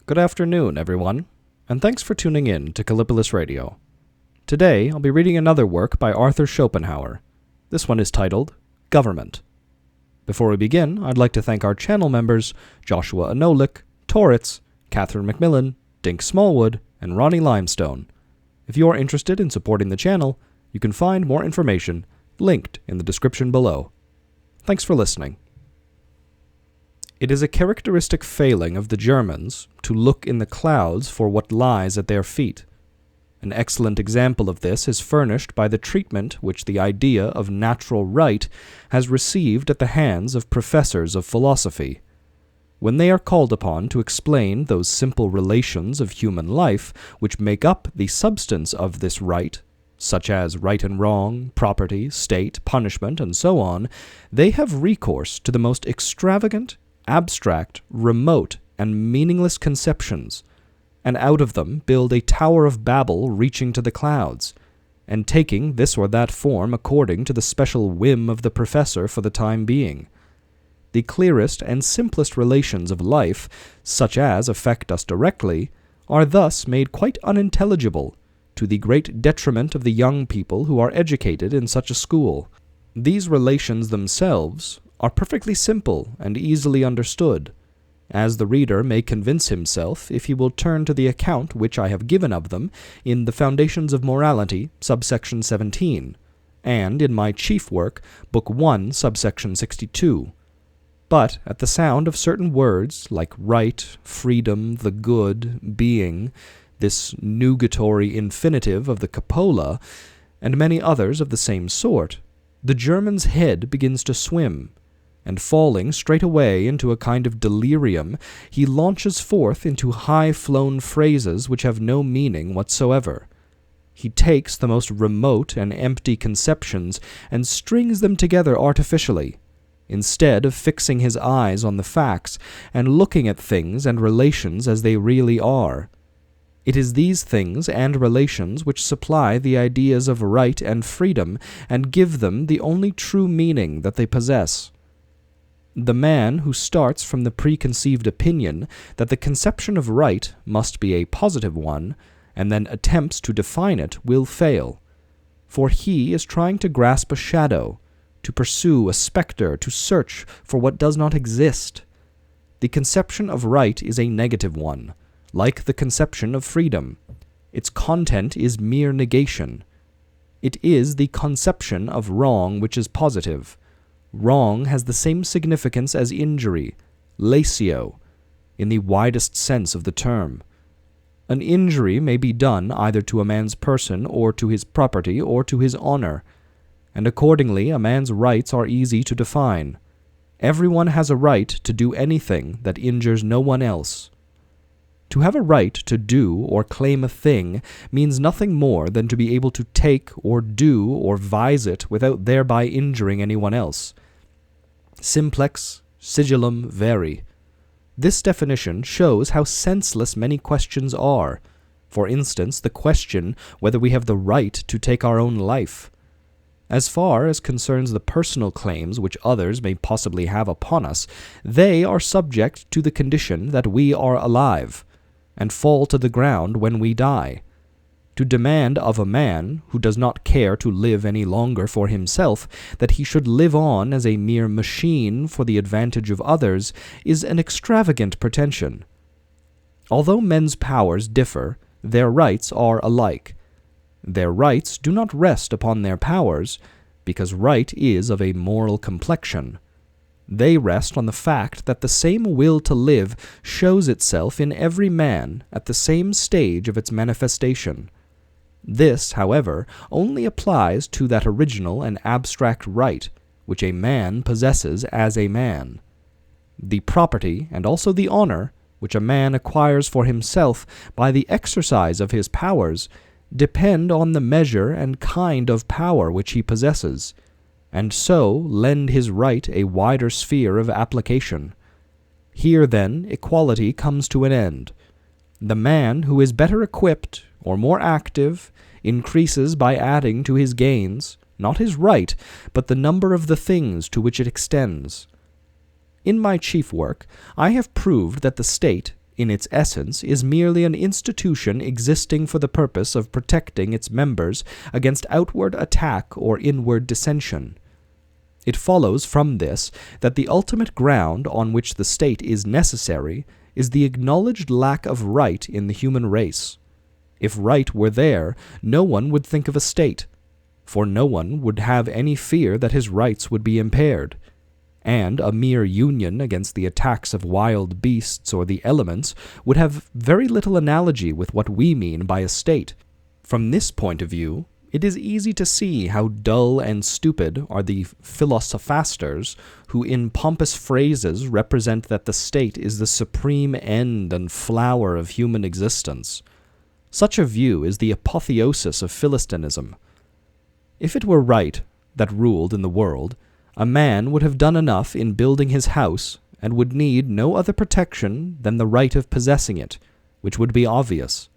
Good afternoon, everyone, and thanks for tuning in to Kallipolis Radio. Today, I'll be reading another work by Arthur Schopenhauer. This one is titled Government. Before we begin, I'd like to thank our channel members Joshua Anolik, Torritz, Catherine McMillan, Dink Smallwood, and Ronnie Limestone. If you are interested in supporting the channel, you can find more information linked in the description below. Thanks for listening. It is a characteristic failing of the Germans to look in the clouds for what lies at their feet. An excellent example of this is furnished by the treatment which the idea of natural right has received at the hands of professors of philosophy. When they are called upon to explain those simple relations of human life which make up the substance of this right, such as right and wrong, property, state, punishment, and so on, they have recourse to the most extravagant, abstract, remote, and meaningless conceptions, and out of them build a Tower of Babel reaching to the clouds, and taking this or that form according to the special whim of the professor for the time being. The clearest and simplest relations of life, such as affect us directly, are thus made quite unintelligible, to the great detriment of the young people who are educated in such a school. These relations themselves are perfectly simple and easily understood, as the reader may convince himself if he will turn to the account which I have given of them in The Foundations of Morality, subsection 17, and in my chief work, Book 1, subsection 62. But at the sound of certain words like right, freedom, the good, being, this nugatory infinitive of the cupola, and many others of the same sort, the German's head begins to swim, and falling straight away into a kind of delirium, he launches forth into high-flown phrases which have no meaning whatsoever. He takes the most remote and empty conceptions and strings them together artificially, instead of fixing his eyes on the facts and looking at things and relations as they really are. It is these things and relations which supply the ideas of right and freedom and give them the only true meaning that they possess. The man who starts from the preconceived opinion that the conception of right must be a positive one, and then attempts to define it, will fail, for he is trying to grasp a shadow, to pursue a spectre, to search for what does not exist. The conception of right is a negative one, like the conception of freedom. Its content is mere negation. It is the conception of wrong which is positive. Wrong has the same significance as injury, latio, in the widest sense of the term. An injury may be done either to a man's person or to his property or to his honor, and accordingly a man's rights are easy to define. Everyone has a right to do anything that injures no one else. To have a right to do or claim a thing means nothing more than to be able to take or do or vise it without thereby injuring anyone else. Simplex sigillum veri. This definition shows how senseless many questions are. For instance, the question whether we have the right to take our own life. As far as concerns the personal claims which others may possibly have upon us, they are subject to the condition that we are alive, and fall to the ground when we die. To demand of a man who does not care to live any longer for himself that he should live on as a mere machine for the advantage of others is an extravagant pretension. Although men's powers differ, their rights are alike. Their rights do not rest upon their powers, because right is of a moral complexion. They rest on the fact that the same will to live shows itself in every man at the same stage of its manifestation. This, however, only applies to that original and abstract right which a man possesses as a man. The property and also the honor which a man acquires for himself by the exercise of his powers depend on the measure and kind of power which he possesses, and so lend his right a wider sphere of application. Here, then, equality comes to an end. The man who is better equipped or more active increases by adding to his gains, not his right, but the number of the things to which it extends. In my chief work, I have proved that the state, in its essence, is merely an institution existing for the purpose of protecting its members against outward attack or inward dissension. It follows from this that the ultimate ground on which the state is necessary is the acknowledged lack of right in the human race. If right were there, no one would think of a state, for no one would have any fear that his rights would be impaired, and a mere union against the attacks of wild beasts or the elements would have very little analogy with what we mean by a state. From this point of view, it is easy to see how dull and stupid are the philosophasters who in pompous phrases represent that the state is the supreme end and flower of human existence. Such a view is the apotheosis of Philistinism. If it were right that ruled in the world, a man would have done enough in building his house and would need no other protection than the right of possessing it, which would be obvious.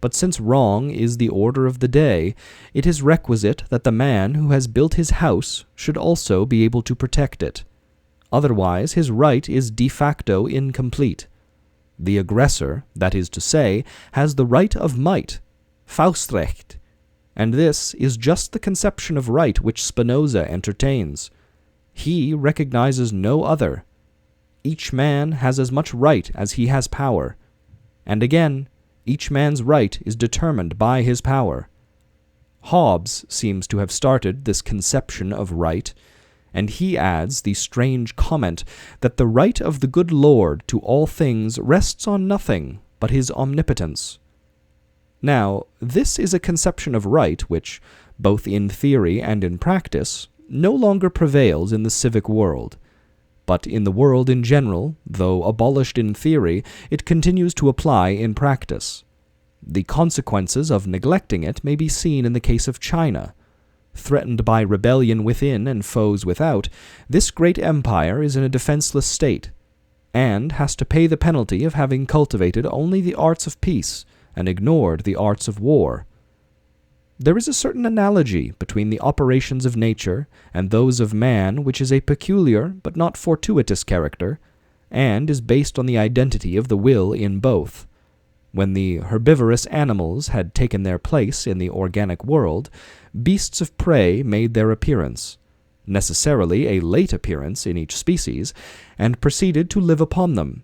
But since wrong is the order of the day, it is requisite that the man who has built his house should also be able to protect it. Otherwise his right is de facto incomplete. The aggressor, that is to say, has the right of might, Faustrecht, and this is just the conception of right which Spinoza entertains. He recognizes no other. Each man has as much right as he has power, and again, each man's right is determined by his power. Hobbes seems to have started this conception of right, and he adds the strange comment that the right of the good Lord to all things rests on nothing but his omnipotence. Now, this is a conception of right which, both in theory and in practice, no longer prevails in the civic world. But in the world in general, though abolished in theory, it continues to apply in practice. The consequences of neglecting it may be seen in the case of China. Threatened by rebellion within and foes without, this great empire is in a defenseless state, and has to pay the penalty of having cultivated only the arts of peace and ignored the arts of war. There is a certain analogy between the operations of nature and those of man which is a peculiar but not fortuitous character, and is based on the identity of the will in both. When the herbivorous animals had taken their place in the organic world, beasts of prey made their appearance, necessarily a late appearance in each species, and proceeded to live upon them.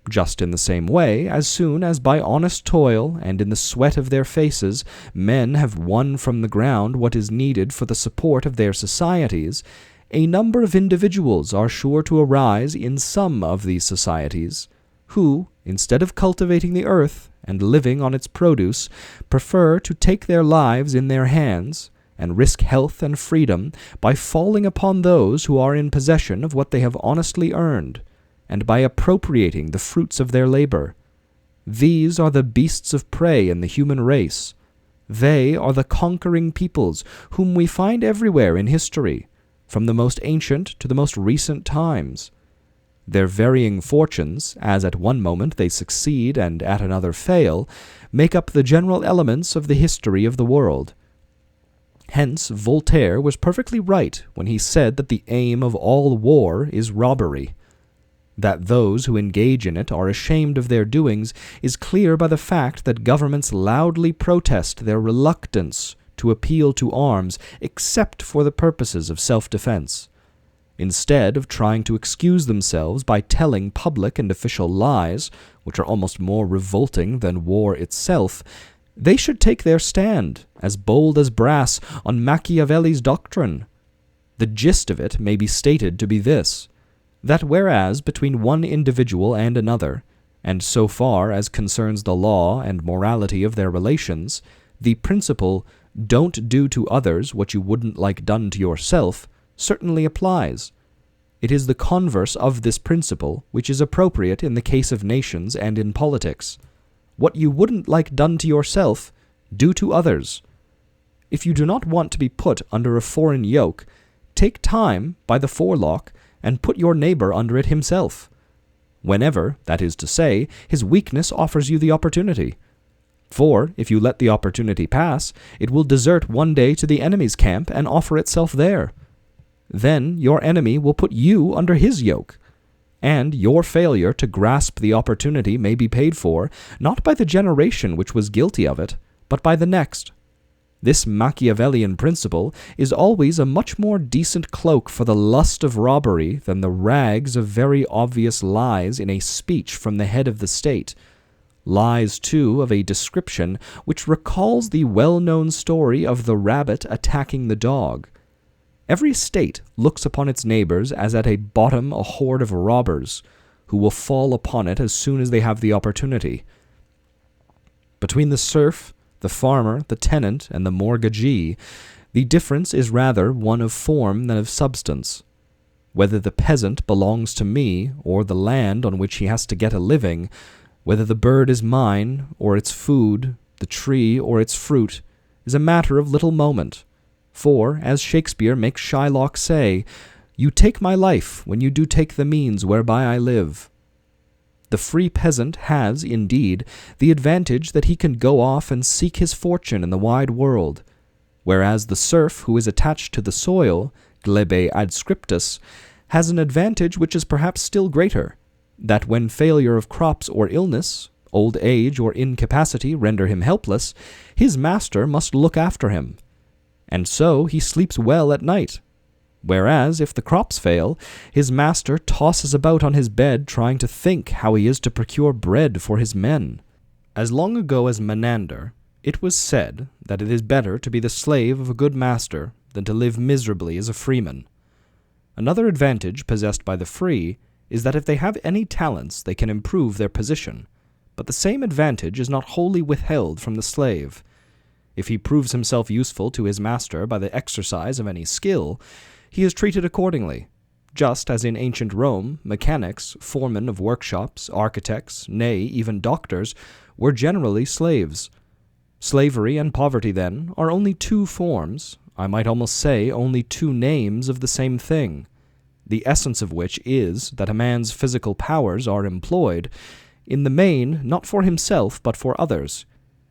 Just in the same way, as soon as by honest toil and in the sweat of their faces men have won from the ground what is needed for the support of their societies, a number of individuals are sure to arise in some of these societies, who, instead of cultivating the earth and living on its produce, prefer to take their lives in their hands, and risk health and freedom by falling upon those who are in possession of what they have honestly earned, and by appropriating the fruits of their labor. These are the beasts of prey in the human race. They are the conquering peoples whom we find everywhere in history, from the most ancient to the most recent times. Their varying fortunes, as at one moment they succeed and at another fail, make up the general elements of the history of the world. Hence Voltaire was perfectly right when he said that the aim of all war is robbery. That those who engage in it are ashamed of their doings is clear by the fact that governments loudly protest their reluctance to appeal to arms except for the purposes of self-defense. Instead of trying to excuse themselves by telling public and official lies, which are almost more revolting than war itself, they should take their stand, as bold as brass, on Machiavelli's doctrine. The gist of it may be stated to be this: that whereas between one individual and another, and so far as concerns the law and morality of their relations, the principle, "don't do to others what you wouldn't like done to yourself," certainly applies. It is the converse of this principle which is appropriate in the case of nations and in politics. What you wouldn't like done to yourself, do to others. If you do not want to be put under a foreign yoke, take time by the forelock and put your neighbor under it himself, whenever, that is to say, his weakness offers you the opportunity. For, if you let the opportunity pass, it will desert one day to the enemy's camp and offer itself there. Then your enemy will put you under his yoke. and your failure to grasp the opportunity may be paid for, not by the generation which was guilty of it, but by the next. This Machiavellian principle is always a much more decent cloak for the lust of robbery than the rags of very obvious lies in a speech from the head of the state. Lies, too, of a description which recalls the well-known story of the rabbit attacking the dog. Every state looks upon its neighbors as at a bottom a horde of robbers, who will fall upon it as soon as they have the opportunity. Between the serf, the farmer, the tenant, and the mortgagee, the difference is rather one of form than of substance. Whether the peasant belongs to me, or the land on which he has to get a living, whether the bird is mine, or its food, the tree, or its fruit, is a matter of little moment. For, as Shakespeare makes Shylock say, "You take my life when you do take the means whereby I live." The free peasant has, indeed, the advantage that he can go off and seek his fortune in the wide world, whereas the serf who is attached to the soil, glebe adscriptus, has an advantage which is perhaps still greater, that when failure of crops or illness, old age or incapacity render him helpless, his master must look after him, and so he sleeps well at night. Whereas, if the crops fail, his master tosses about on his bed trying to think how he is to procure bread for his men. As long ago as Menander, it was said that it is better to be the slave of a good master than to live miserably as a freeman. Another advantage possessed by the free is that if they have any talents they can improve their position, but the same advantage is not wholly withheld from the slave. If he proves himself useful to his master by the exercise of any skill, he is treated accordingly, just as in ancient Rome, mechanics, foremen of workshops, architects, nay, even doctors, were generally slaves. Slavery and poverty, then, are only two forms, I might almost say only two names of the same thing, the essence of which is that a man's physical powers are employed, in the main not for himself but for others,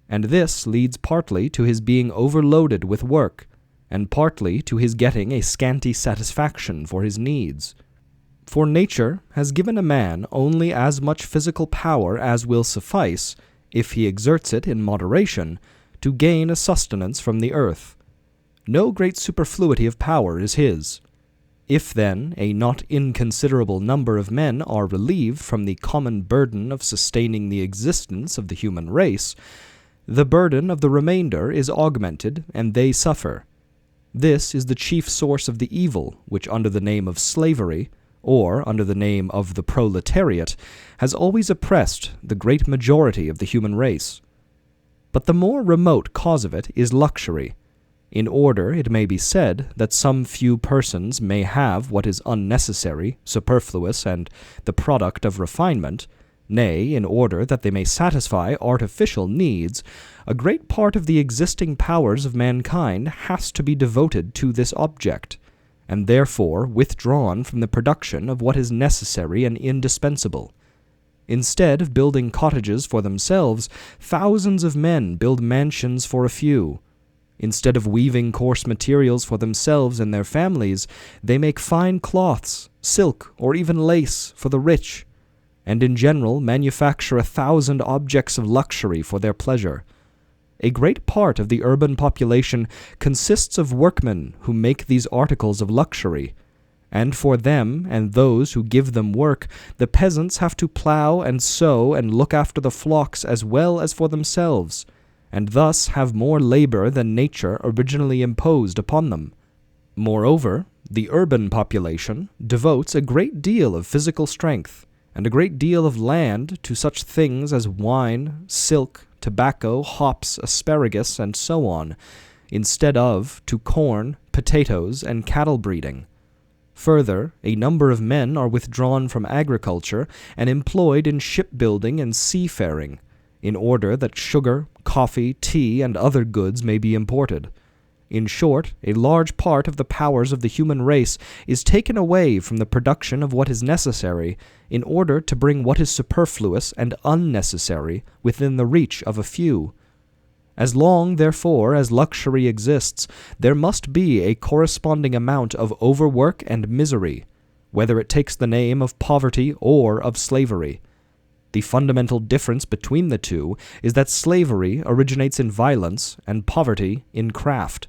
and this leads partly to his being overloaded with work, and partly to his getting a scanty satisfaction for his needs. For nature has given a man only as much physical power as will suffice, if he exerts it in moderation, to gain a sustenance from the earth. No great superfluity of power is his. If, then, a not inconsiderable number of men are relieved from the common burden of sustaining the existence of the human race, the burden of the remainder is augmented, and they suffer. This is the chief source of the evil which, under the name of slavery, or under the name of the proletariat, has always oppressed the great majority of the human race. But the more remote cause of it is luxury. In order, it may be said, that some few persons may have what is unnecessary, superfluous, and the product of refinement, nay, in order that they may satisfy artificial needs, a great part of the existing powers of mankind has to be devoted to this object, and therefore withdrawn from the production of what is necessary and indispensable. Instead of building cottages for themselves, thousands of men build mansions for a few. Instead of weaving coarse materials for themselves and their families, they make fine cloths, silk, or even lace for the rich, and in general manufacture 1,000 objects of luxury for their pleasure. A great part of the urban population consists of workmen who make these articles of luxury, and for them and those who give them work, the peasants have to plow and sow and look after the flocks as well as for themselves, and thus have more labor than nature originally imposed upon them. Moreover, the urban population devotes a great deal of physical strength and a great deal of land to such things as wine, silk, tobacco, hops, asparagus, and so on, instead of to corn, potatoes, and cattle breeding. Further, a number of men are withdrawn from agriculture and employed in shipbuilding and seafaring, in order that sugar, coffee, tea, and other goods may be imported. In short, a large part of the powers of the human race is taken away from the production of what is necessary, in order to bring what is superfluous and unnecessary within the reach of a few. As long, therefore, as luxury exists, there must be a corresponding amount of overwork and misery, whether it takes the name of poverty or of slavery. The fundamental difference between the two is that slavery originates in violence and poverty in craft.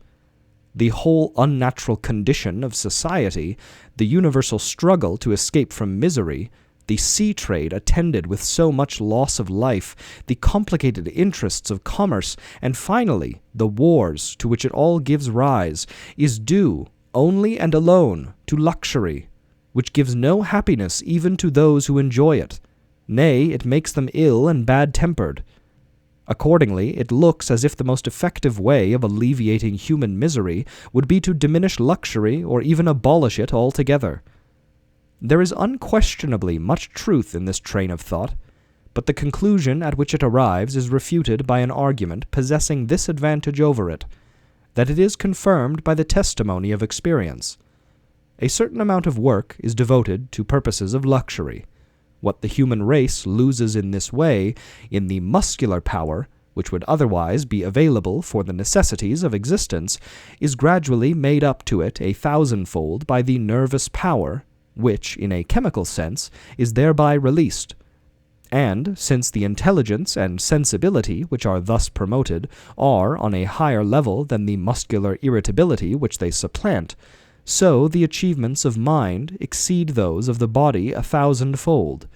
The whole unnatural condition of society, the universal struggle to escape from misery, the sea trade attended with so much loss of life, the complicated interests of commerce, and finally the wars to which it all gives rise, is due only and alone to luxury, which gives no happiness even to those who enjoy it. Nay, it makes them ill and bad-tempered. Accordingly, it looks as if the most effective way of alleviating human misery would be to diminish luxury or even abolish it altogether. There is unquestionably much truth in this train of thought, but the conclusion at which it arrives is refuted by an argument possessing this advantage over it, that it is confirmed by the testimony of experience. A certain amount of work is devoted to purposes of luxury. What the human race loses in this way, in the muscular power, which would otherwise be available for the necessities of existence, is gradually made up to it 1,000-fold by the nervous power, which, in a chemical sense, is thereby released. And, since the intelligence and sensibility which are thus promoted are on a higher level than the muscular irritability which they supplant, so the achievements of mind exceed those of the body 1,000-fold.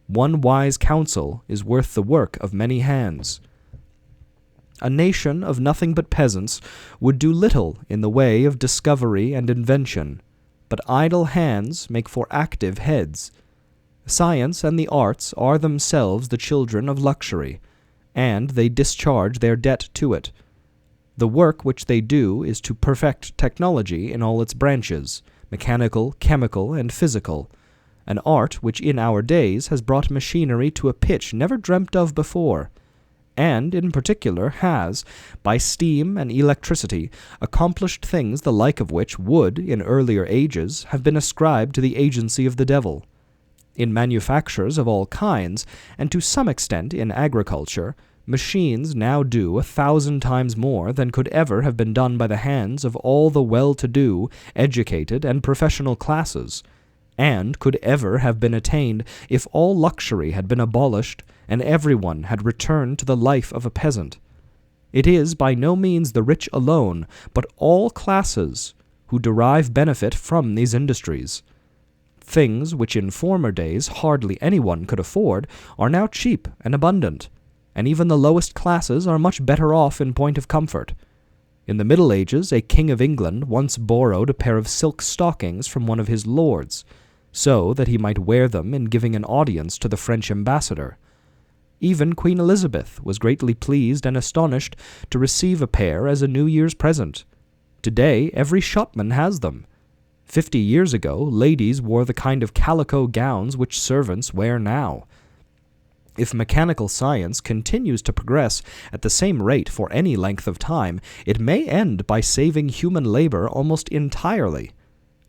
One wise counsel is worth the work of many hands. A nation of nothing but peasants would do little in the way of discovery and invention, but idle hands make for active heads. Science and the arts are themselves the children of luxury, and they discharge their debt to it. The work which they do is to perfect technology in all its branches, mechanical, chemical, and physical, an art which in our days has brought machinery to a pitch never dreamt of before, and in particular has, by steam and electricity, accomplished things the like of which would, in earlier ages, have been ascribed to the agency of the devil. In manufactures of all kinds, and to some extent in agriculture, machines now do 1,000 times more than could ever have been done by the hands of all the well-to-do, educated, and professional classes, and could ever have been attained if all luxury had been abolished and everyone had returned to the life of a peasant. It is by no means the rich alone, but all classes, who derive benefit from these industries. Things which in former days hardly anyone could afford are now cheap and abundant, and even the lowest classes are much better off in point of comfort. In the Middle Ages, a king of England once borrowed a pair of silk stockings from one of his lords, so that he might wear them in giving an audience to the French ambassador. Even Queen Elizabeth was greatly pleased and astonished to receive a pair as a New Year's present. Today, every shopman has them. 50 years ago, ladies wore the kind of calico gowns which servants wear now. If mechanical science continues to progress at the same rate for any length of time, it may end by saving human labor almost entirely,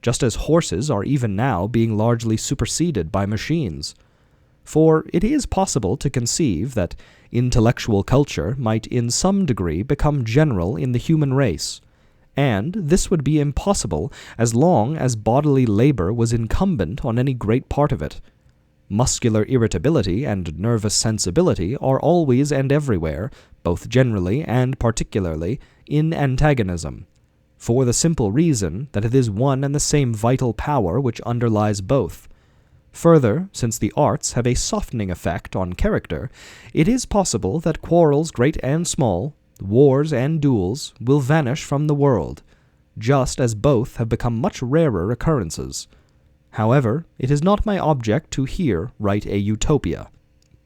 just as horses are even now being largely superseded by machines. For it is possible to conceive that intellectual culture might in some degree become general in the human race, and this would be impossible as long as bodily labor was incumbent on any great part of it. Muscular irritability and nervous sensibility are always and everywhere, both generally and particularly, in antagonism, for the simple reason that it is one and the same vital power which underlies both. Further, since the arts have a softening effect on character, it is possible that quarrels great and small, wars and duels, will vanish from the world, just as both have become much rarer occurrences. However, it is not my object to here write a utopia.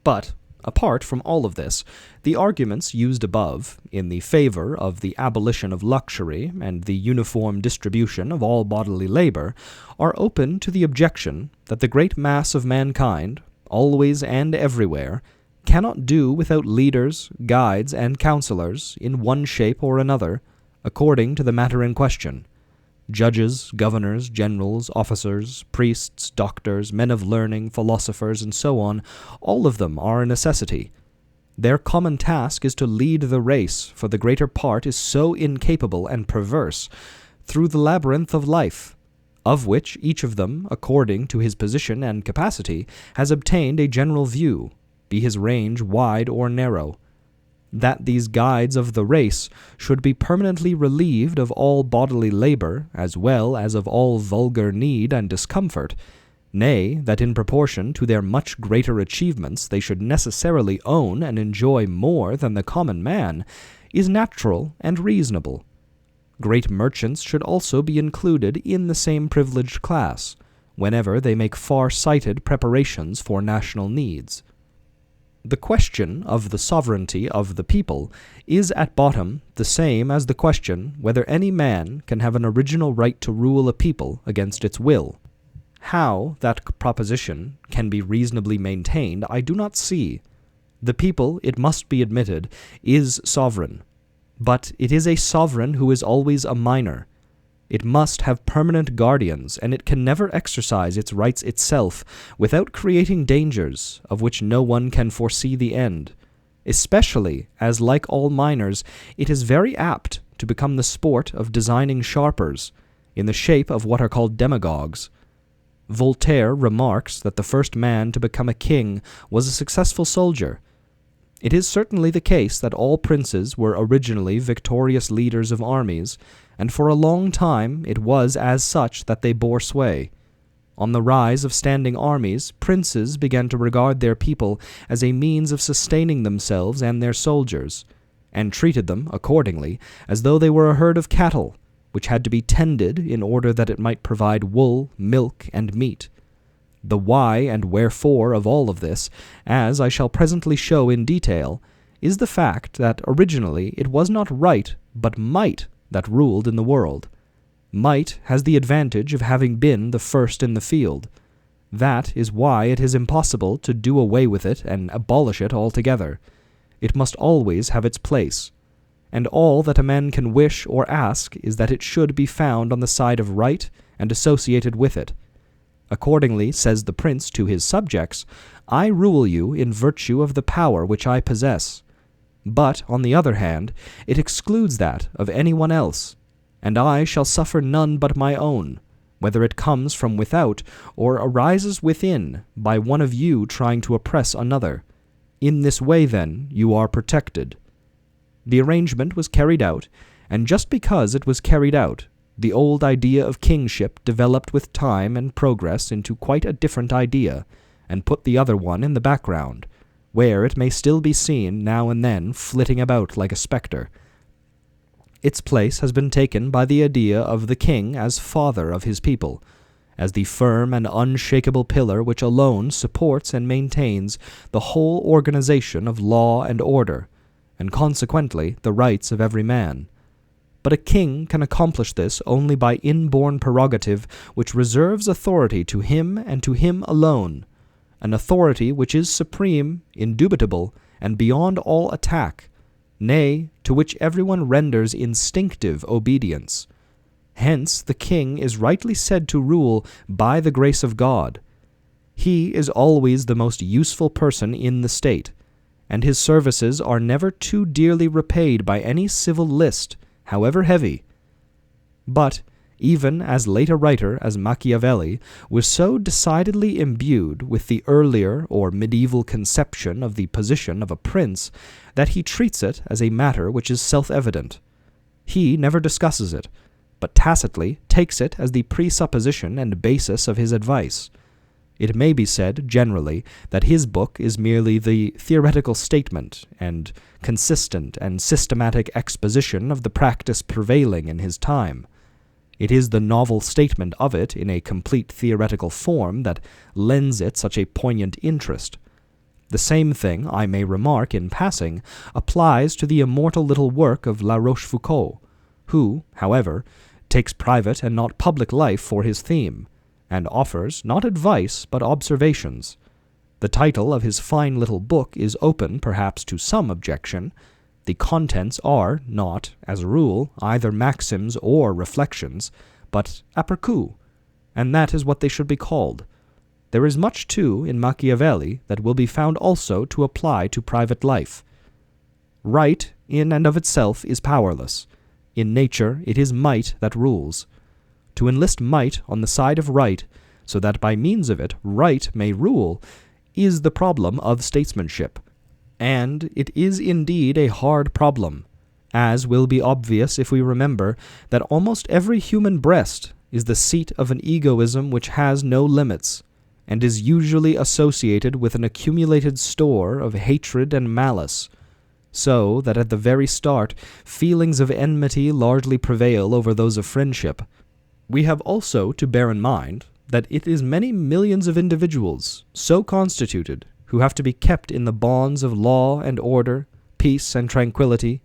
But, apart from all of this, the arguments used above, in the favor of the abolition of luxury and the uniform distribution of all bodily labor, are open to the objection that the great mass of mankind, always and everywhere, cannot do without leaders, guides, and counselors, in one shape or another, according to the matter in question. Judges, governors, generals, officers, priests, doctors, men of learning, philosophers, and so on, all of them are a necessity. Their common task is to lead the race, for the greater part is so incapable and perverse, through the labyrinth of life. of which each of them, according to his position and capacity, has obtained a general view, be his range wide or narrow. That these guides of the race should be permanently relieved of all bodily labor, as well as of all vulgar need and discomfort, nay, that in proportion to their much greater achievements they should necessarily own and enjoy more than the common man, is natural and reasonable. Great merchants should also be included in the same privileged class, whenever they make far-sighted preparations for national needs. The question of the sovereignty of the people is at bottom the same as the question whether any man can have an original right to rule a people against its will. How that proposition can be reasonably maintained I do not see. The people, it must be admitted, is sovereign, but it is a sovereign who is always a minor. It must have permanent guardians, and it can never exercise its rights itself without creating dangers of which no one can foresee the end, especially as, like all minors, it is very apt to become the sport of designing sharpers, in the shape of what are called demagogues. Voltaire remarks that the first man to become a king was a successful soldier. It is certainly the case that all princes were originally victorious leaders of armies, and for a long time it was as such that they bore sway. On the rise of standing armies, princes began to regard their people as a means of sustaining themselves and their soldiers, and treated them, accordingly, as though they were a herd of cattle, which had to be tended in order that it might provide wool, milk, and meat. The why and wherefore of all of this, as I shall presently show in detail, is the fact that originally it was not right but might that ruled in the world. Might has the advantage of having been the first in the field. That is why it is impossible to do away with it and abolish it altogether. It must always have its place, and all that a man can wish or ask is that it should be found on the side of right and associated with it. Accordingly, says the prince to his subjects, I rule you in virtue of the power which I possess. But, on the other hand, it excludes that of anyone else, and I shall suffer none but my own, whether it comes from without or arises within by one of you trying to oppress another. In this way, then, you are protected. The arrangement was carried out, and just because it was carried out, the old idea of kingship developed with time and progress into quite a different idea, and put the other one in the background, where it may still be seen now and then flitting about like a spectre. Its place has been taken by the idea of the king as father of his people, as the firm and unshakable pillar which alone supports and maintains the whole organization of law and order, and consequently the rights of every man. But a king can accomplish this only by inborn prerogative which reserves authority to him and to him alone, an authority which is supreme, indubitable, and beyond all attack, nay, to which everyone renders instinctive obedience. Hence the king is rightly said to rule by the grace of God. He is always the most useful person in the state, and his services are never too dearly repaid by any civil list, however heavy. But even as late a writer as Machiavelli was so decidedly imbued with the earlier or medieval conception of the position of a prince that he treats it as a matter which is self-evident. He never discusses it, but tacitly takes it as the presupposition and basis of his advice. It may be said, generally, that his book is merely the theoretical statement and consistent and systematic exposition of the practice prevailing in his time. It is the novel statement of it in a complete theoretical form that lends it such a poignant interest. The same thing, I may remark in passing, applies to the immortal little work of La Rochefoucauld, who, however, takes private and not public life for his theme, and offers not advice but observations. The title of his fine little book is open perhaps to some objection. The contents are not, as a rule, either maxims or reflections, but aperçus, and that is what they should be called. There is much, too, in Machiavelli that will be found also to apply to private life. Right, in and of itself, is powerless. In nature, it is might that rules. to enlist might on the side of right, so that by means of it right may rule, is the problem of statesmanship. And it is indeed a hard problem, as will be obvious if we remember that almost every human breast is the seat of an egoism which has no limits, and is usually associated with an accumulated store of hatred and malice, so that at the very start feelings of enmity largely prevail over those of friendship. We have also to bear in mind that it is many millions of individuals so constituted who have to be kept in the bonds of law and order, peace and tranquility,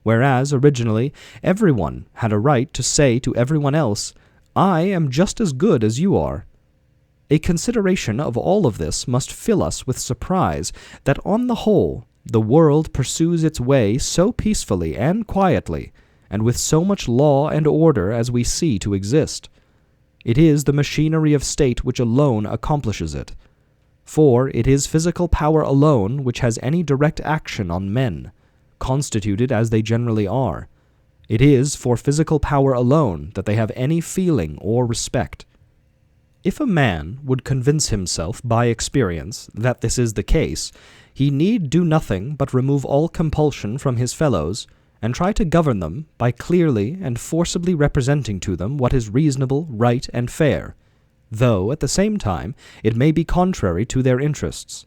whereas originally everyone had a right to say to everyone else, "I am just as good as you are." A consideration of all of this must fill us with surprise that on the whole the world pursues its way so peacefully and quietly, and with so much law and order as we see to exist. It is the machinery of state which alone accomplishes it. For it is physical power alone which has any direct action on men, constituted as they generally are. It is for physical power alone that they have any feeling or respect. If a man would convince himself by experience that this is the case, he need do nothing but remove all compulsion from his fellows, and try to govern them by clearly and forcibly representing to them what is reasonable, right, and fair, though at the same time it may be contrary to their interests.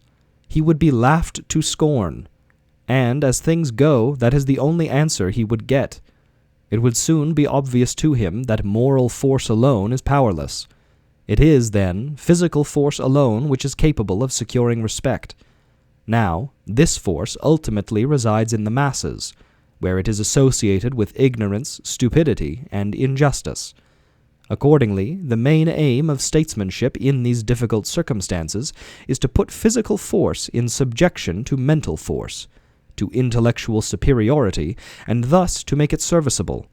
He would be laughed to scorn, and as things go, that is the only answer he would get. It would soon be obvious to him that moral force alone is powerless. It is, then, physical force alone which is capable of securing respect. Now, this force ultimately resides in the masses, where it is associated with ignorance, stupidity, and injustice. Accordingly, the main aim of statesmanship in these difficult circumstances is to put physical force in subjection to mental force, to intellectual superiority, and thus to make it serviceable.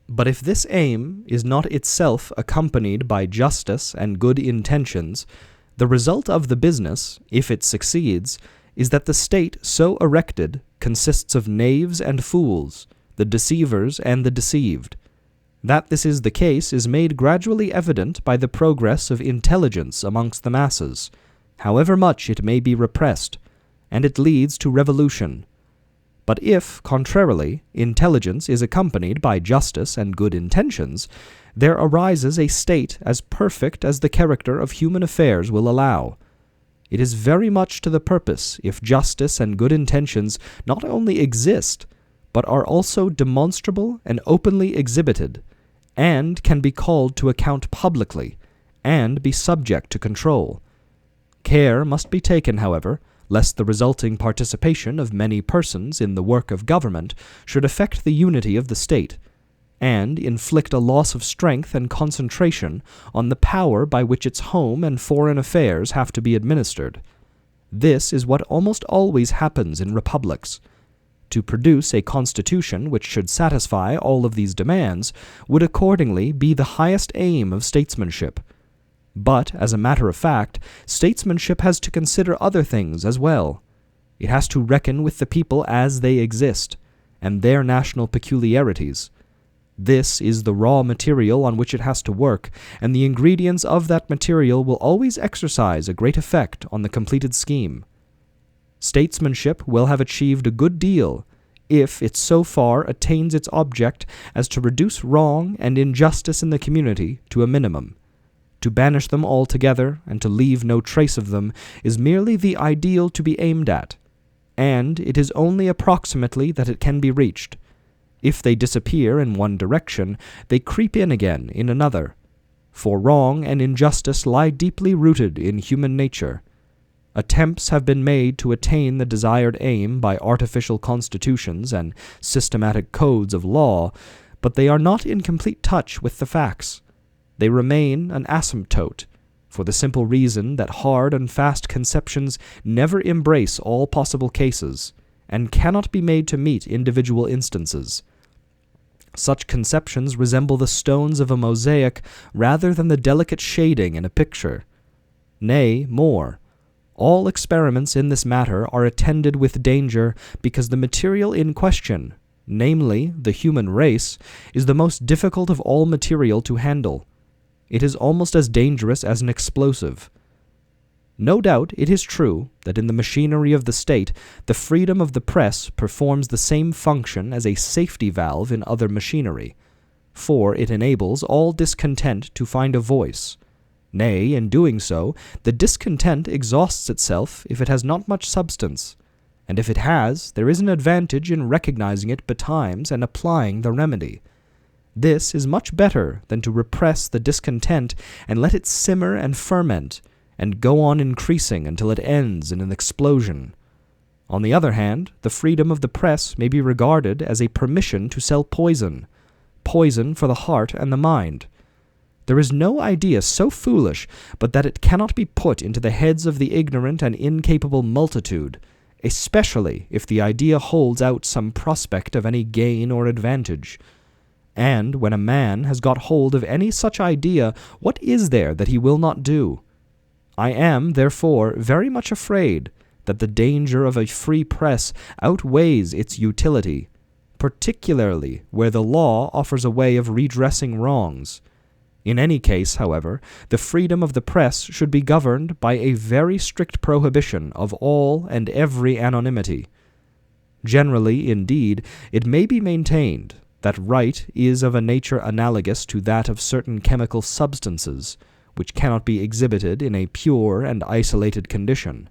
But if this aim is not itself accompanied by justice and good intentions, the result of the business, if it succeeds, is that the state so erected consists of knaves and fools, the deceivers and the deceived. That this is the case is made gradually evident by the progress of intelligence amongst the masses, however much it may be repressed, and it leads to revolution. But if, contrarily, intelligence is accompanied by justice and good intentions, there arises a state as perfect as the character of human affairs will allow. It is very much to the purpose if justice and good intentions not only exist, but are also demonstrable and openly exhibited, and can be called to account publicly, and be subject to control. Care must be taken, however, lest the resulting participation of many persons in the work of government should affect the unity of the state, and inflict a loss of strength and concentration on the power by which its home and foreign affairs have to be administered. This is what almost always happens in republics. To produce a constitution which should satisfy all of these demands would accordingly be the highest aim of statesmanship. But, as a matter of fact, statesmanship has to consider other things as well. It has to reckon with the people as they exist, and their national peculiarities. This is the raw material on which it has to work, and the ingredients of that material will always exercise a great effect on the completed scheme. Statesmanship will have achieved a good deal if it so far attains its object as to reduce wrong and injustice in the community to a minimum. To banish them altogether and to leave no trace of them is merely the ideal to be aimed at, and it is only approximately that it can be reached. If they disappear in one direction, they creep in again in another, for wrong and injustice lie deeply rooted in human nature. Attempts have been made to attain the desired aim by artificial constitutions and systematic codes of law, but they are not in complete touch with the facts. They remain an asymptote, for the simple reason that hard and fast conceptions never embrace all possible cases, and cannot be made to meet individual instances. Such conceptions resemble the stones of a mosaic rather than the delicate shading in a picture. Nay, more, all experiments in this matter are attended with danger because the material in question, namely the human race, is the most difficult of all material to handle, it is almost as dangerous as an explosive. No doubt it is true that in the machinery of the state, the freedom of the press performs the same function as a safety valve in other machinery, for it enables all discontent to find a voice. Nay, in doing so, the discontent exhausts itself if it has not much substance, and if it has, there is an advantage in recognizing it betimes and applying the remedy. This is much better than to repress the discontent and let it simmer and ferment, and go on increasing until it ends in an explosion. On the other hand, the freedom of the press may be regarded as a permission to sell poison for the heart and the mind. There is no idea so foolish but that it cannot be put into the heads of the ignorant and incapable multitude, especially if the idea holds out some prospect of any gain or advantage. And when a man has got hold of any such idea, what is there that he will not do? I am, therefore, very much afraid that the danger of a free press outweighs its utility, particularly where the law offers a way of redressing wrongs. In any case, however, the freedom of the press should be governed by a very strict prohibition of all and every anonymity. Generally, indeed, it may be maintained that right is of a nature analogous to that of certain chemical substances, which cannot be exhibited in a pure and isolated condition,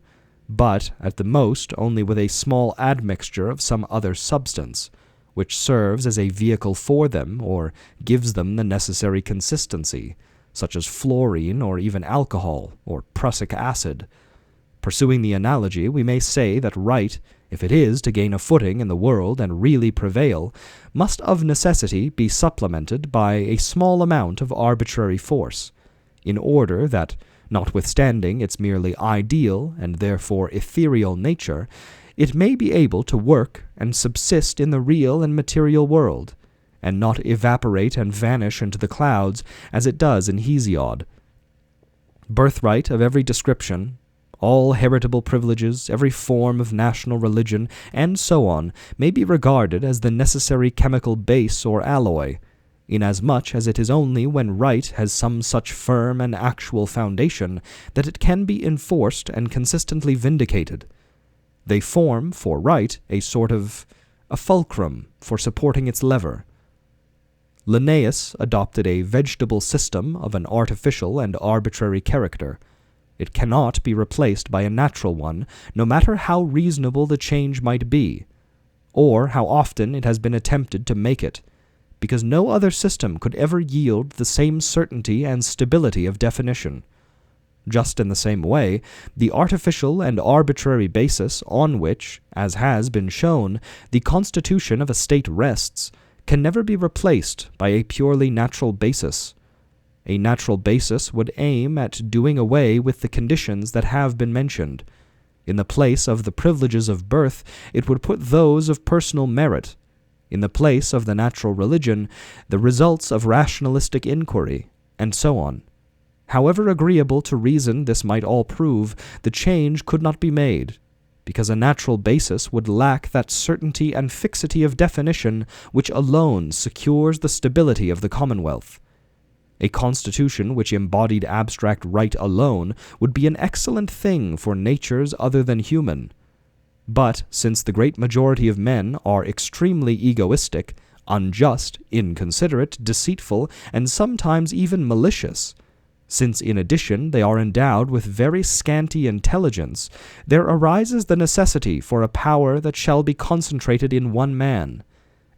but at the most only with a small admixture of some other substance, which serves as a vehicle for them or gives them the necessary consistency, such as fluorine or even alcohol or prussic acid. Pursuing the analogy, we may say that right, if it is to gain a footing in the world and really prevail, must of necessity be supplemented by a small amount of arbitrary force, in order that, notwithstanding its merely ideal and therefore ethereal nature, it may be able to work and subsist in the real and material world, and not evaporate and vanish into the clouds as it does in Hesiod. Birthright of every description, all heritable privileges, every form of national religion, and so on, may be regarded as the necessary chemical base or alloy, inasmuch as it is only when right has some such firm and actual foundation that it can be enforced and consistently vindicated. They form, for right, a sort of a fulcrum for supporting its lever. Linnaeus adopted a vegetable system of an artificial and arbitrary character. It cannot be replaced by a natural one, no matter how reasonable the change might be, or how often it has been attempted to make it, because no other system could ever yield the same certainty and stability of definition. Just in the same way, the artificial and arbitrary basis on which, as has been shown, the constitution of a state rests, can never be replaced by a purely natural basis. A natural basis would aim at doing away with the conditions that have been mentioned. In the place of the privileges of birth, it would put those of personal merit. In the place of the natural religion, the results of rationalistic inquiry, and so on. However agreeable to reason this might all prove, the change could not be made, because a natural basis would lack that certainty and fixity of definition which alone secures the stability of the commonwealth. A constitution which embodied abstract right alone would be an excellent thing for natures other than human. But since the great majority of men are extremely egoistic, unjust, inconsiderate, deceitful, and sometimes even malicious, since in addition they are endowed with very scanty intelligence, there arises the necessity for a power that shall be concentrated in one man,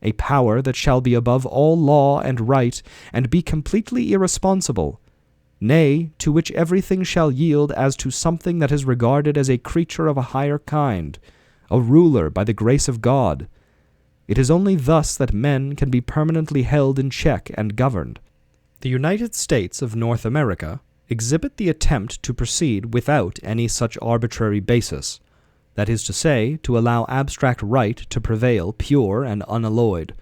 a power that shall be above all law and right, and be completely irresponsible, nay, to which everything shall yield as to something that is regarded as a creature of a higher kind, a ruler by the grace of God. It is only thus that men can be permanently held in check and governed. The United States of North America exhibit the attempt to proceed without any such arbitrary basis, that is to say, to allow abstract right to prevail pure and unalloyed.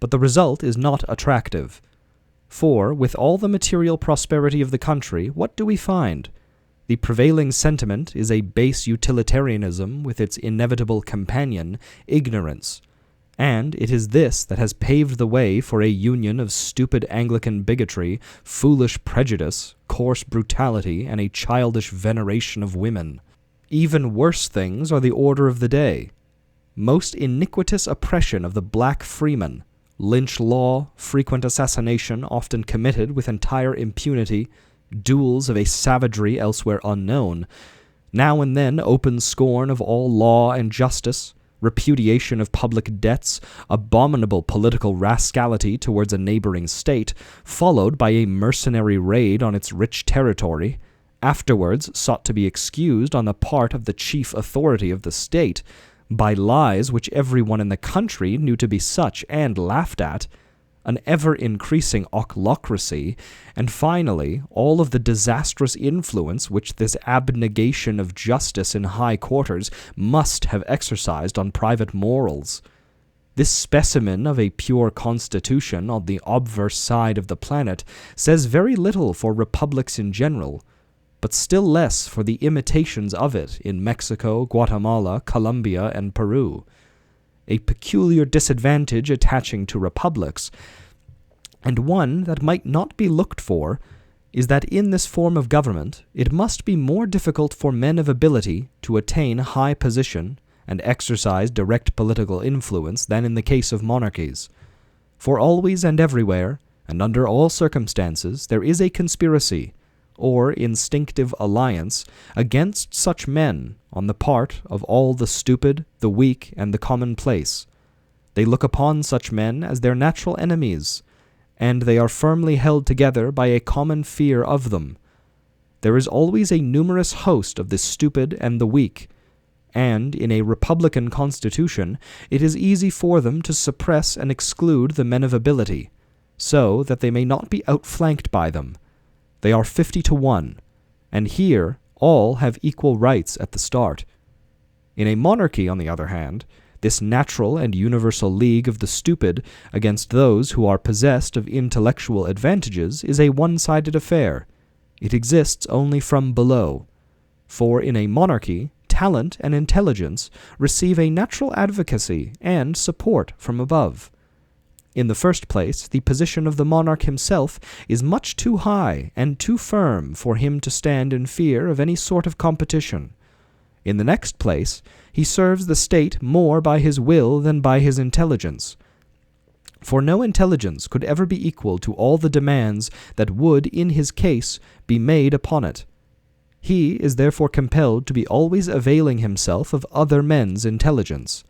But the result is not attractive. For, with all the material prosperity of the country, what do we find? The prevailing sentiment is a base utilitarianism with its inevitable companion, ignorance, And it is this that has paved the way for a union of stupid Anglican bigotry, foolish prejudice, coarse brutality, and a childish veneration of women. Even worse things are the order of the day. Most iniquitous oppression of the black freeman, lynch law, frequent assassination often committed with entire impunity, duels of a savagery elsewhere unknown, now and then open scorn of all law and justice, repudiation of public debts, abominable political rascality towards a neighboring state, followed by a mercenary raid on its rich territory, afterwards sought to be excused on the part of the chief authority of the state, by lies which everyone in the country knew to be such and laughed at, an ever-increasing ochlocracy, and finally all of the disastrous influence which this abnegation of justice in high quarters must have exercised on private morals. This specimen of a pure constitution on the obverse side of the planet says very little for republics in general, but still less for the imitations of it in Mexico, Guatemala, Colombia, and Peru. A peculiar disadvantage attaching to republics, and one that might not be looked for, is that in this form of government it must be more difficult for men of ability to attain high position and exercise direct political influence than in the case of monarchies. For always and everywhere, and under all circumstances, there is a conspiracy, or instinctive alliance, against such men on the part of all the stupid, the weak, and the commonplace. They look upon such men as their natural enemies, and they are firmly held together by a common fear of them. There is always a numerous host of the stupid and the weak, and in a republican constitution it is easy for them to suppress and exclude the men of ability, so that they may not be outflanked by them. They are 50 to 1, and here all have equal rights at the start. In a monarchy, on the other hand, this natural and universal league of the stupid against those who are possessed of intellectual advantages is a one-sided affair. It exists only from below. For in a monarchy, talent and intelligence receive a natural advocacy and support from above. In the first place, the position of the monarch himself is much too high and too firm for him to stand in fear of any sort of competition. In the next place, he serves the state more by his will than by his intelligence. For no intelligence could ever be equal to all the demands that would, in his case, be made upon it. He is therefore compelled to be always availing himself of other men's intelligence.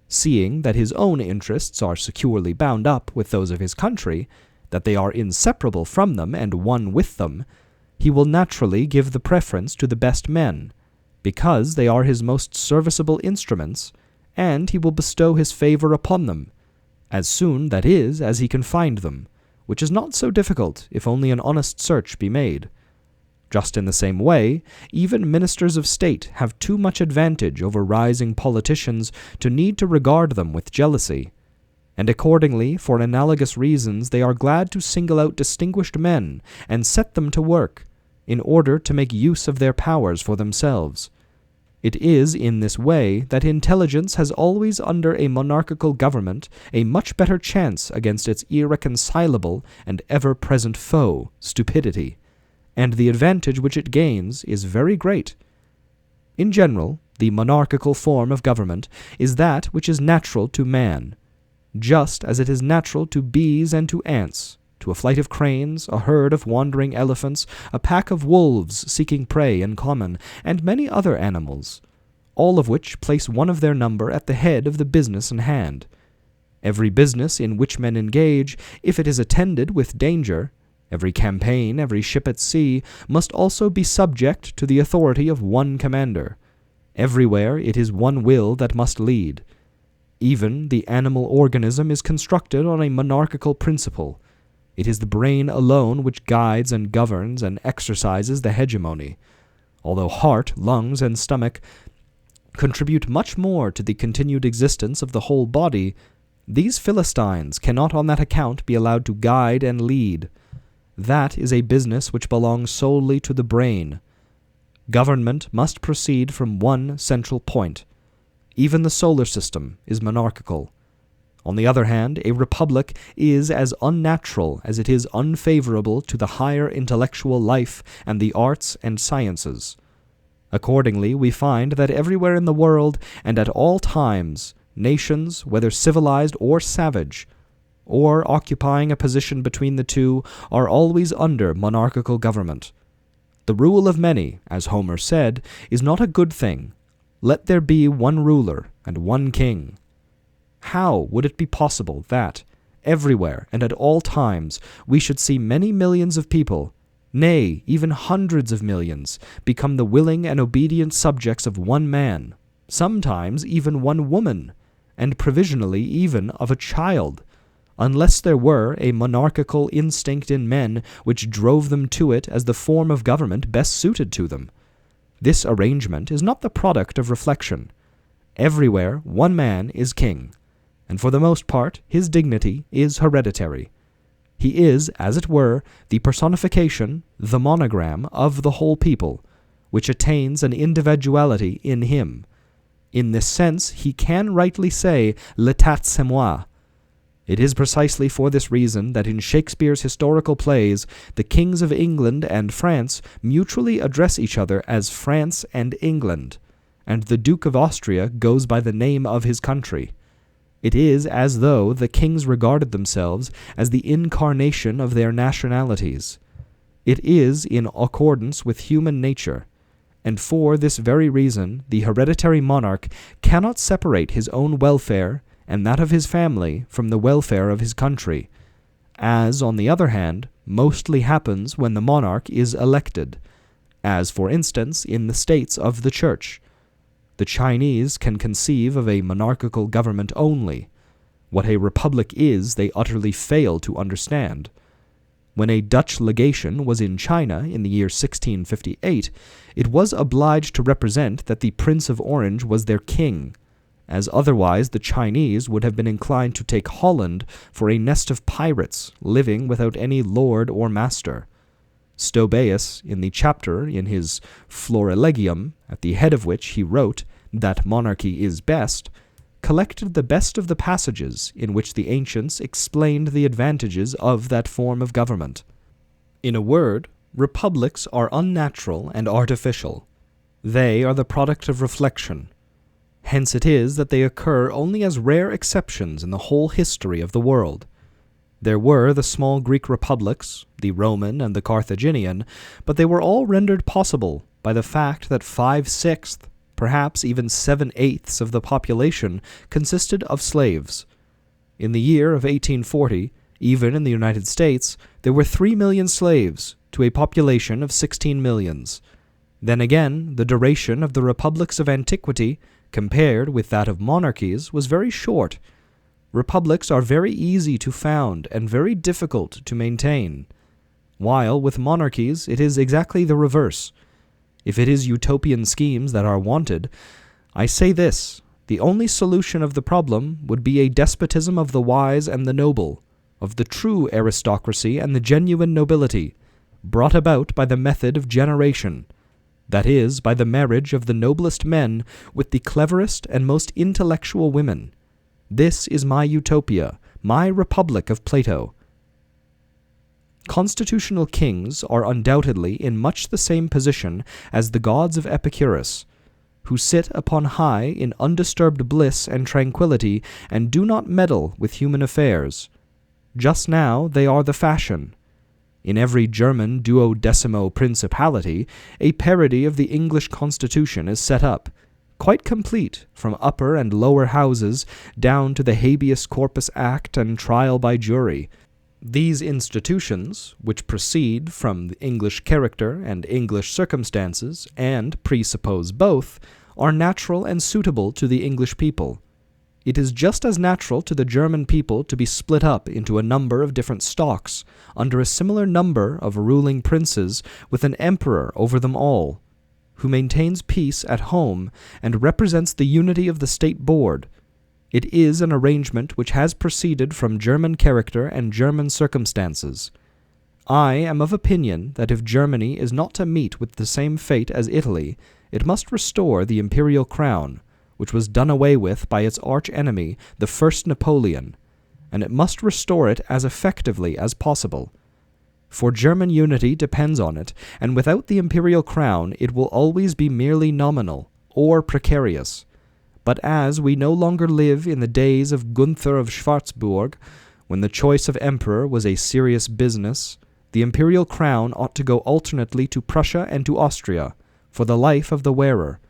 Seeing that his own interests are securely bound up with those of his country, that they are inseparable from them and one with them, he will naturally give the preference to the best men, because they are his most serviceable instruments, and he will bestow his favor upon them, as soon, that is, as he can find them, which is not so difficult if only an honest search be made. Just in the same way, even ministers of state have too much advantage over rising politicians to need to regard them with jealousy, and accordingly, for analogous reasons, they are glad to single out distinguished men and set them to work, in order to make use of their powers for themselves. It is in this way that intelligence has always under a monarchical government a much better chance against its irreconcilable and ever-present foe, stupidity, and the advantage which it gains is very great. In general, the monarchical form of government is that which is natural to man, just as it is natural to bees and to ants, to a flight of cranes, a herd of wandering elephants, a pack of wolves seeking prey in common, and many other animals, all of which place one of their number at the head of the business in hand. Every business in which men engage, if it is attended with danger, every campaign, every ship at sea, must also be subject to the authority of one commander. Everywhere it is one will that must lead. Even the animal organism is constructed on a monarchical principle. It is the brain alone which guides and governs and exercises the hegemony. Although heart, lungs, and stomach contribute much more to the continued existence of the whole body, these Philistines cannot on that account be allowed to guide and lead. That is a business which belongs solely to the brain. Government must proceed from one central point. Even the solar system is monarchical. On the other hand, a republic is as unnatural as it is unfavorable to the higher intellectual life and the arts and sciences. Accordingly, we find that everywhere in the world and at all times, nations, whether civilized or savage, or occupying a position between the two, are always under monarchical government. The rule of many, as Homer said, is not a good thing. Let there be one ruler and one king. How would it be possible that, everywhere and at all times, we should see many millions of people, nay, even hundreds of millions, become the willing and obedient subjects of one man, sometimes even one woman, and provisionally even of a child, unless there were a monarchical instinct in men which drove them to it as the form of government best suited to them? This arrangement is not the product of reflection. Everywhere one man is king, and for the most part his dignity is hereditary. He is, as it were, the personification, the monogram of the whole people, which attains an individuality in him. In this sense he can rightly say, "L'état c'est moi." It is precisely for this reason that in Shakespeare's historical plays the kings of England and France mutually address each other as France and England, and the Duke of Austria goes by the name of his country. It is as though the kings regarded themselves as the incarnation of their nationalities. It is in accordance with human nature, and for this very reason the hereditary monarch cannot separate his own welfare and that of his family from the welfare of his country, as, on the other hand, mostly happens when the monarch is elected, as, for instance, in the states of the Church. The Chinese can conceive of a monarchical government only. What a republic is, they utterly fail to understand. When a Dutch legation was in China in the year 1658, it was obliged to represent that the Prince of Orange was their king, as otherwise the Chinese would have been inclined to take Holland for a nest of pirates living without any lord or master. Stobæus, in the chapter in his Florilegium, at the head of which he wrote, "That monarchy is best," collected the best of the passages in which the ancients explained the advantages of that form of government. In a word, republics are unnatural and artificial. They are the product of reflection. Hence it is that they occur only as rare exceptions in the whole history of the world. There were the small Greek republics, the Roman and the Carthaginian, but they were all rendered possible by the fact that 5/6, perhaps even 7/8 of the population consisted of slaves. In the year of 1840, even in the United States, there were 3 million slaves to a population of 16 millions. Then again, the duration of the republics of antiquity, compared with that of monarchies, was very short. Republics are very easy to found and very difficult to maintain, while with monarchies it is exactly the reverse. If it is utopian schemes that are wanted, I say this: the only solution of the problem would be a despotism of the wise and the noble, of the true aristocracy and the genuine nobility, brought about by the method of generation, that is, by the marriage of the noblest men with the cleverest and most intellectual women. This is my utopia, my republic of Plato. Constitutional kings are undoubtedly in much the same position as the gods of Epicurus, who sit upon high in undisturbed bliss and tranquillity and do not meddle with human affairs. Just now they are the fashion. In every German duodecimo principality, a parody of the English constitution is set up, quite complete from upper and lower houses down to the habeas corpus act and trial by jury. These institutions, which proceed from the English character and English circumstances, and presuppose both, are natural and suitable to the English people. It is just as natural to the German people to be split up into a number of different stocks, under a similar number of ruling princes, with an emperor over them all, who maintains peace at home and represents the unity of the state board. It is an arrangement which has proceeded from German character and German circumstances. I am of opinion that if Germany is not to meet with the same fate as Italy, it must restore the imperial crown, which was done away with by its arch-enemy, the first Napoleon, and it must restore it as effectively as possible. For German unity depends on it, and without the imperial crown it will always be merely nominal, or precarious. But as we no longer live in the days of Gunther of Schwarzburg, when the choice of emperor was a serious business, the imperial crown ought to go alternately to Prussia and to Austria, for the life of the wearer.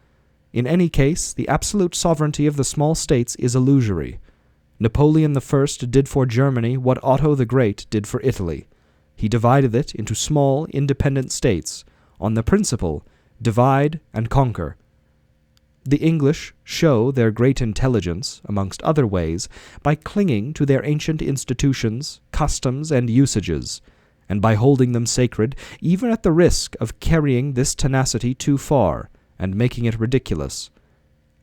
In any case, the absolute sovereignty of the small states is illusory. Napoleon I did for Germany what Otto the Great did for Italy. He divided it into small, independent states, on the principle, divide and conquer. The English show their great intelligence, amongst other ways, by clinging to their ancient institutions, customs, and usages, and by holding them sacred, even at the risk of carrying this tenacity too far, and making it ridiculous.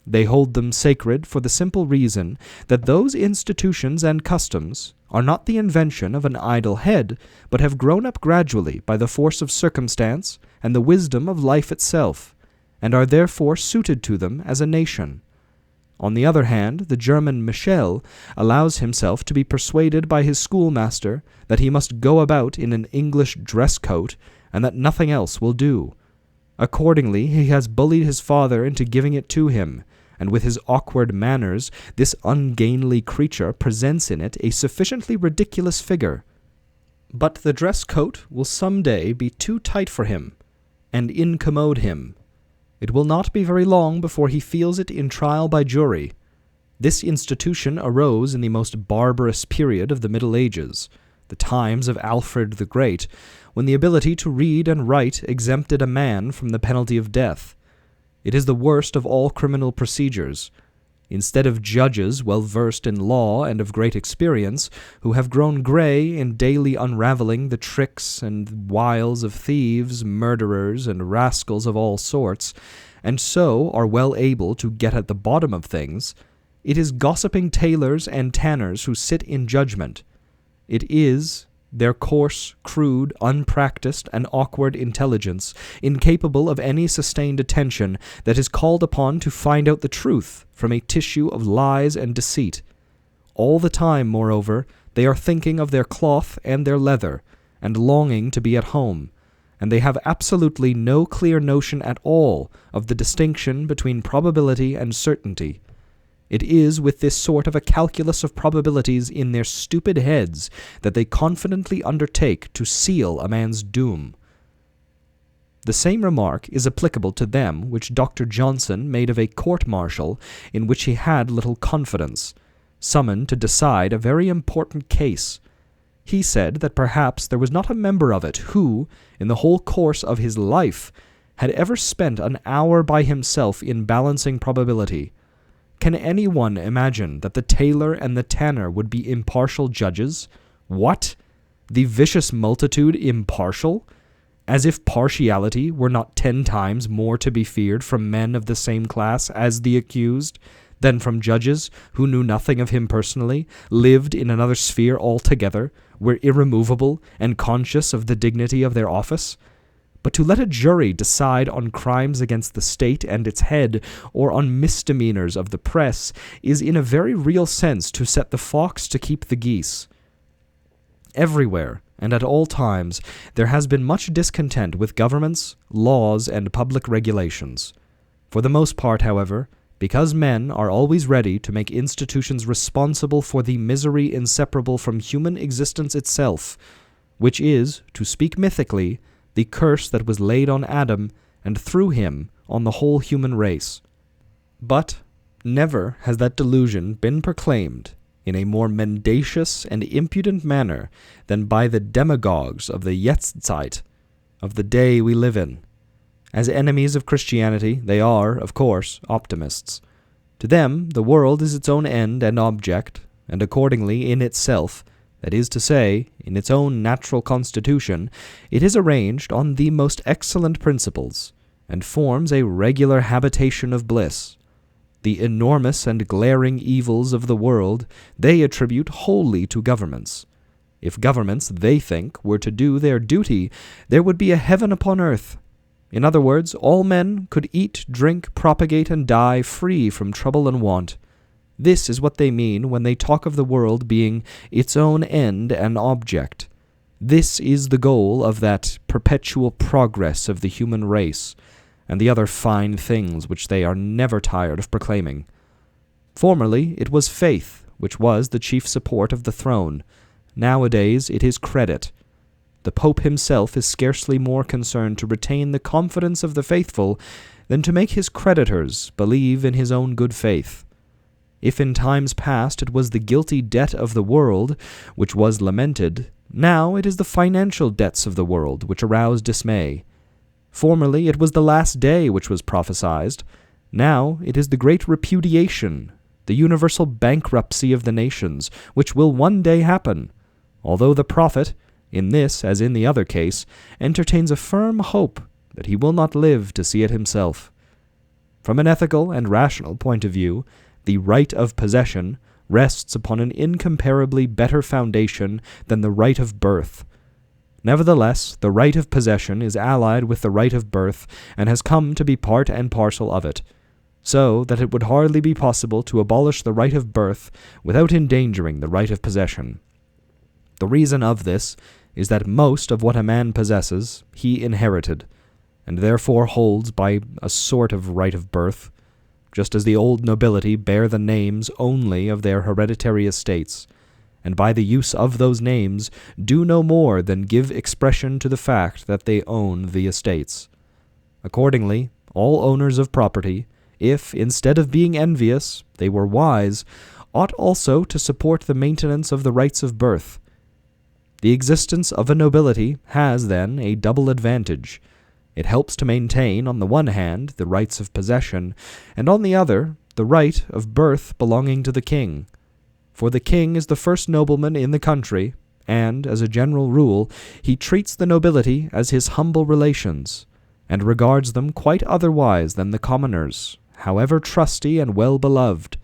They hold them sacred for the simple reason that those institutions and customs are not the invention of an idle head, but have grown up gradually by the force of circumstance and the wisdom of life itself, and are therefore suited to them as a nation. On the other hand, the German Michel allows himself to be persuaded by his schoolmaster that he must go about in an English dress coat, and that nothing else will do. Accordingly, he has bullied his father into giving it to him, and with his awkward manners, this ungainly creature presents in it a sufficiently ridiculous figure. But the dress coat will some day be too tight for him, and incommode him. It will not be very long before he feels it in trial by jury. This institution arose in the most barbarous period of the Middle Ages, the times of Alfred the Great, when the ability to read and write exempted a man from the penalty of death. It is the worst of all criminal procedures. Instead of judges well versed in law and of great experience, who have grown gray in daily unraveling the tricks and wiles of thieves, murderers, and rascals of all sorts, and so are well able to get at the bottom of things, it is gossiping tailors and tanners who sit in judgment. It is their coarse, crude, unpracticed, and awkward intelligence, incapable of any sustained attention, that is called upon to find out the truth from a tissue of lies and deceit. All the time, moreover, they are thinking of their cloth and their leather, and longing to be at home, and they have absolutely no clear notion at all of the distinction between probability and certainty. It is with this sort of a calculus of probabilities in their stupid heads that they confidently undertake to seal a man's doom. The same remark is applicable to them which Dr. Johnson made of a court-martial in which he had little confidence, summoned to decide a very important case. He said that perhaps there was not a member of it who, in the whole course of his life, had ever spent an hour by himself in balancing probability. Can anyone imagine that the tailor and the tanner would be impartial judges? What? The vicious multitude impartial? As if partiality were not 10 times more to be feared from men of the same class as the accused, than from judges who knew nothing of him personally, lived in another sphere altogether, were irremovable and conscious of the dignity of their office. But to let a jury decide on crimes against the state and its head, or on misdemeanors of the press, is in a very real sense to set the fox to keep the geese. Everywhere, and at all times, there has been much discontent with governments, laws, and public regulations. For the most part, however, because men are always ready to make institutions responsible for the misery inseparable from human existence itself, which is, to speak mythically, the curse that was laid on Adam, and through him on the whole human race. But never has that delusion been proclaimed in a more mendacious and impudent manner than by the demagogues of the Jetztzeit, of the day we live in. As enemies of Christianity, they are, of course, optimists. To them, the world is its own end and object, and accordingly in itself, that is to say, in its own natural constitution, it is arranged on the most excellent principles, and forms a regular habitation of bliss. The enormous and glaring evils of the world they attribute wholly to governments. If governments, they think, were to do their duty, there would be a heaven upon earth. In other words, all men could eat, drink, propagate, and die free from trouble and want. This is what they mean when they talk of the world being its own end and object. This is the goal of that perpetual progress of the human race, and the other fine things which they are never tired of proclaiming. Formerly it was faith which was the chief support of the throne. Nowadays it is credit. The Pope himself is scarcely more concerned to retain the confidence of the faithful than to make his creditors believe in his own good faith. If in times past it was the guilty debt of the world which was lamented, now it is the financial debts of the world which arouse dismay. Formerly it was the last day which was prophesied. Now it is the great repudiation, the universal bankruptcy of the nations, which will one day happen, although the prophet, in this as in the other case, entertains a firm hope that he will not live to see it himself. From an ethical and rational point of view, the right of possession rests upon an incomparably better foundation than the right of birth. Nevertheless, the right of possession is allied with the right of birth, and has come to be part and parcel of it, so that it would hardly be possible to abolish the right of birth without endangering the right of possession. The reason of this is that most of what a man possesses he inherited, and therefore holds by a sort of right of birth, just as the old nobility bear the names only of their hereditary estates, and by the use of those names do no more than give expression to the fact that they own the estates. Accordingly, all owners of property, if, instead of being envious, they were wise, ought also to support the maintenance of the rights of birth. The existence of a nobility has, then, a double advantage. It helps to maintain, on the one hand, the rights of possession, and on the other, the right of birth belonging to the king. For the king is the first nobleman in the country, and, as a general rule, he treats the nobility as his humble relations, and regards them quite otherwise than the commoners, however trusty and well-beloved.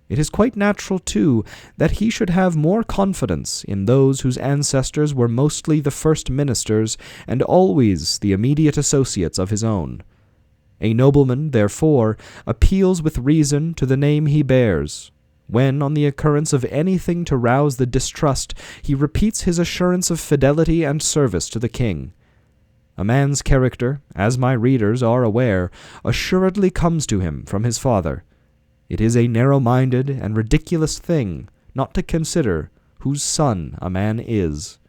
It is quite natural, too, that he should have more confidence in those whose ancestors were mostly the first ministers and always the immediate associates of his own. A nobleman, therefore, appeals with reason to the name he bears. When, on the occurrence of anything to rouse the distrust, he repeats his assurance of fidelity and service to the king. A man's character, as my readers are aware, assuredly comes to him from his father. It is a narrow-minded and ridiculous thing not to consider whose son a man is.